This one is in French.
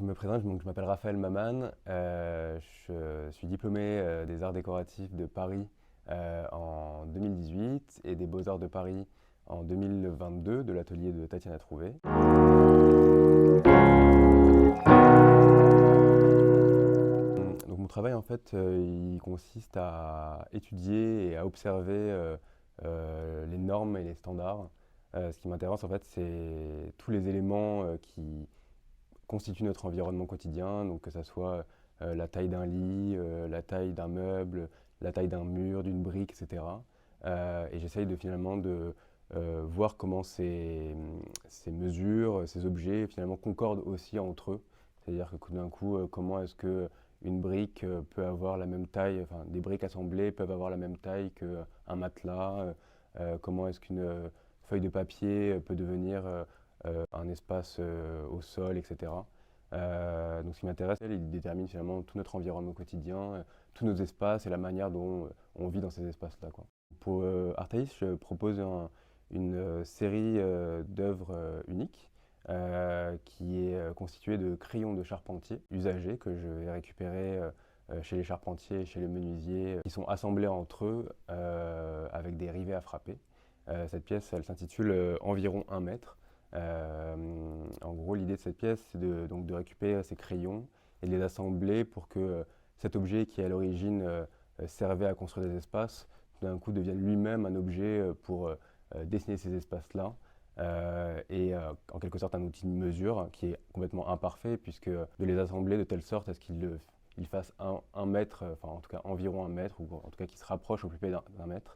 me présente, donc je m'appelle Raphaël Maman, je suis diplômé des Arts décoratifs de Paris en 2018 et des Beaux-Arts de Paris en 2022 de l'atelier de Tatiana Trouvé. Donc mon travail en fait, il consiste à étudier et à observer les normes et les standards. Ce qui m'intéresse en fait, c'est tous les éléments qui constituent notre environnement quotidien, donc que ce soit la taille d'un lit, la taille d'un meuble, la taille d'un mur, d'une brique, etc. Et j'essaye finalement de voir comment ces mesures, ces objets finalement concordent aussi entre eux. C'est-à-dire que d'un coup, comment est-ce que une brique peut avoir la même taille, enfin des briques assemblées peuvent avoir la même taille qu'un matelas, comment est-ce qu'une feuille de papier peut devenir un espace au sol, etc. Donc ce qui m'intéresse, il détermine finalement tout notre environnement quotidien, tous nos espaces et la manière dont on vit dans ces espaces-là, quoi. Pour Artaïs, je propose une série d'œuvres uniques qui est constituée de crayons de charpentier usagés que je vais récupérer chez les charpentiers et chez les menuisiers qui sont assemblés entre eux avec des rivets à frapper. Cette pièce, elle s'intitule Environ 1 mètre. En gros, l'idée de cette pièce, c'est donc de récupérer ces crayons et de les assembler pour que cet objet qui, à l'origine, servait à construire des espaces, tout d'un coup devienne lui-même un objet pour dessiner ces espaces-là. En quelque sorte un outil de mesure qui est complètement imparfait, puisque de les assembler de telle sorte à ce qu'ils fassent 1 mètre, enfin en tout cas environ 1 mètre, ou en tout cas qu'ils se rapprochent au plus près d'un mètre.